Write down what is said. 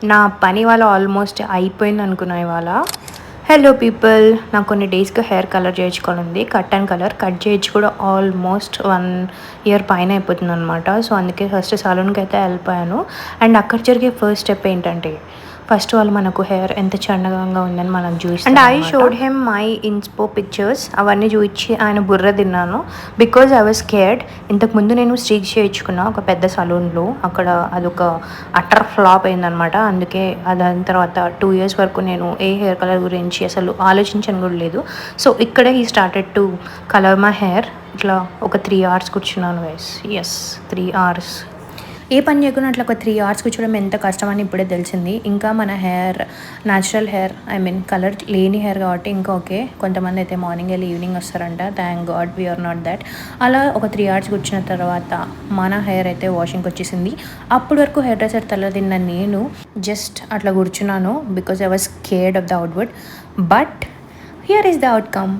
నా పని ఇవాళ ఆల్మోస్ట్ అయిపోయింది అనుకున్నా ఇవాళ. హలో పీపుల్, నాకు కొన్ని డేస్‌గా హెయిర్ కలర్ చేయించుకోవాలంది. Cut and colour. కట్ చేయించి కూడా ఆల్మోస్ట్ 1 ఇయర్ పైన అయిపోతుందనమాట. సో, అందుకే ఫస్ట్ సలూన్‌కైతే వెళ్ళిపోయాను. అండ్ అక్కడ జరిగే ఫస్ట్ స్టెప్ ఏంటంటే, ఫస్ట్ వాళ్ళు మనకు హెయిర్ ఎంత చండాలంగా ఉందని మనకు చూపిస్తారు. And I showed him my inspo pictures. అవన్నీ చూపించి ఆయన బుర్ర తిన్నాను. Because I was scared. ఇంతకుముందు నేను స్ట్రీక్స్ చేయించుకున్నా ఒక పెద్ద సలూన్లో. అక్కడ అదొక అటర్ ఫ్లాప్ అయిందనమాట. అందుకే దాని తర్వాత 2 ఇయర్స్ వరకు నేను ఏ హెయిర్ కలర్ గురించి అసలు ఆలోచించను కూడా లేదు. సో ఇక్కడే he started to colour my hair. ఇట్లా ఒక 3 అవర్స్ కూర్చున్నాను గైస్. Yes, 3 hours. ఏ పని చేయకుండా అట్లా ఒక 3 అవర్స్ కూర్చోవడం ఎంత కష్టమని ఇప్పుడే తెలిసింది. ఇంకా మన hair natural hair, I mean colour లేని హెయిర్ కాబట్టి ఇంకా ఓకే. కొంతమంది అయితే మార్నింగ్ వెళ్ళి ఈవినింగ్ వస్తారంట. Thank God we're not that. అలా ఒక 3 అవర్స్ కూర్చున్న తర్వాత మన హెయిర్ అయితే వాషింగ్కి వచ్చేసింది. అప్పటి వరకు హెయిర్ డ్రెస్సర్ తల తిన్న నేను జస్ట్ అట్లా కూర్చున్నాను because I was scared of the output. But here is the outcome.